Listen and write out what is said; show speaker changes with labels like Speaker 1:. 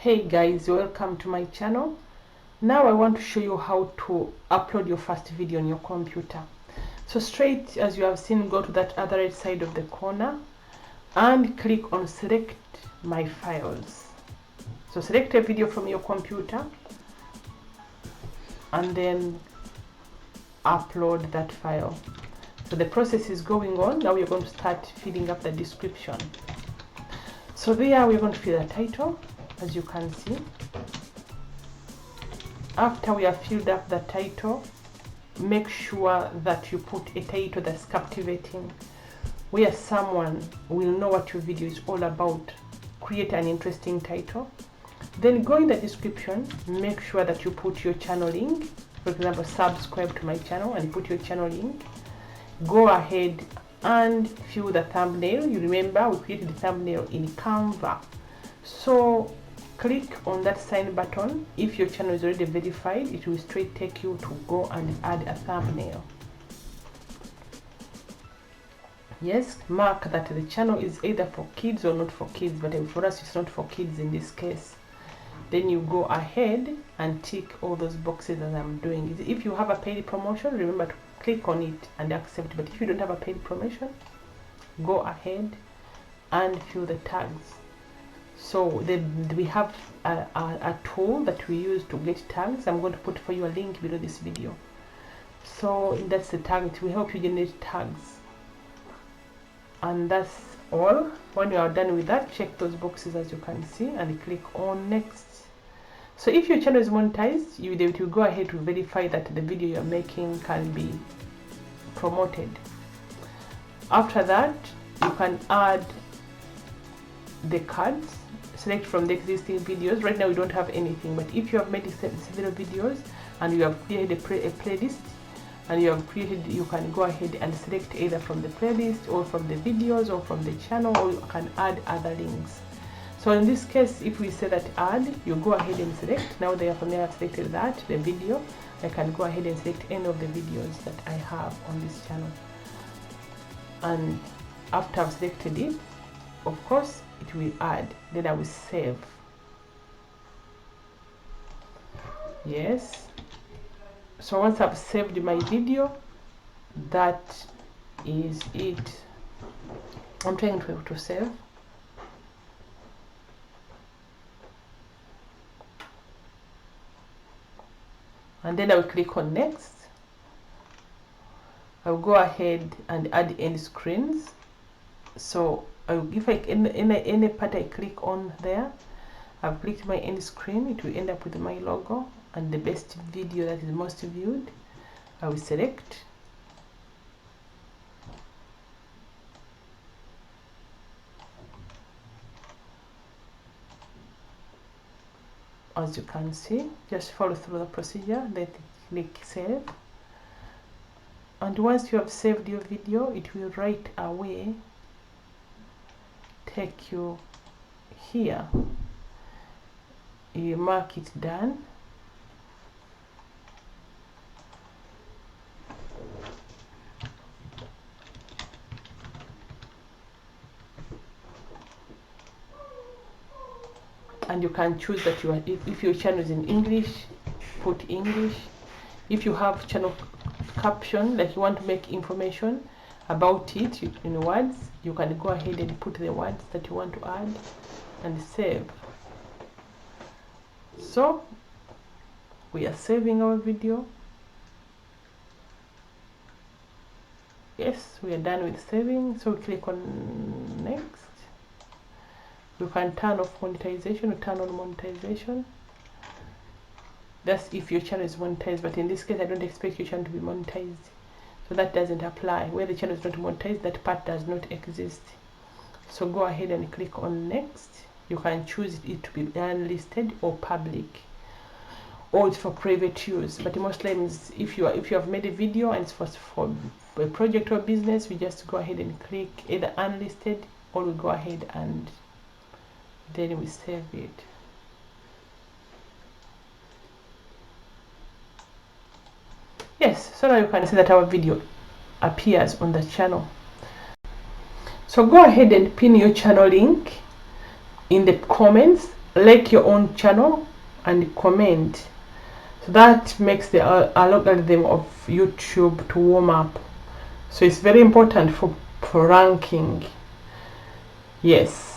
Speaker 1: Hey guys, welcome to my channel. Now I want to show you how to upload your first video on your computer. So straight as you have seen, go to that other right side of the corner and click on select my files. So select a video from your computer and then upload that file. So the process is going on. Now we're going to start filling up the description. So there we're going to fill the title, as you can see. After we have filled up the title, make sure that you put a title that's captivating, where someone will know what your video is all about. Create an interesting title. Then go in the description, make sure that you put your channel link. For example, subscribe to my channel and put your channel link. Go ahead and fill the thumbnail. You remember we created the thumbnail in Canva. So click on that sign button. If your channel is already verified, it will straight take you to go and add a thumbnail. Yes, mark that the channel is either for kids or not for kids, but for us it's not for kids in this case. Then you go ahead and tick all those boxes as I'm doing. If you have a paid promotion, remember to click on it and accept. But if you don't have a paid promotion, go ahead and fill the tags. So we have a tool that we use to get tags. I'm going to put for you a link below this video. So that's the tag. It will help you generate tags. And that's all. When you are done with that, check those boxes as you can see and click on next. So if your channel is monetized, you will go ahead to verify that the video you're making can be promoted. After that, you can add the cards. Select from the existing videos. Right now we don't have anything, but if you have made several videos and you have created a playlist and you can go ahead and select either from the playlist or from the videos or from the channel, or you can add other links. So in this case, if we say that add, you go ahead and select. Now therefore I have selected that, the video, I can go ahead and select any of the videos that I have on this channel. And after I've selected it, of course, it will add. Then I will save. Yes. So once I've saved my video, that is it. I'm trying to save. And then I will click on next. I'll go ahead and add end screens. So if any part I click on there, I've clicked my end screen, it will end up with my logo and the best video that is most viewed. I will select. As you can see, just follow through the procedure, then click save. And once you have saved your video, it will right away take you here. You mark it done. And you can choose that if your channel is in English, put English. If you have channel caption, like you want to make information about it in words, you can go ahead and put the words that you want to add and save. So we are saving our video. Yes, we are done with saving. So click on next. You can turn off monetization or turn on monetization. That's if your channel is monetized, but in this case I don't expect your channel to be monetized, so that doesn't apply. Where the channel is not monetized, that part does not exist. So go ahead and click on next. You can choose it to be unlisted or public, or it's for private use. But most times if you have made a video and it's for a project or business, we just go ahead and click either unlisted, or we go ahead and then we save it. Yes, so now you can see that our video appears on the channel. So go ahead and pin your channel link in the comments like your own channel and comment. So that makes the algorithm of YouTube to warm up. So it's very important for ranking. Yes.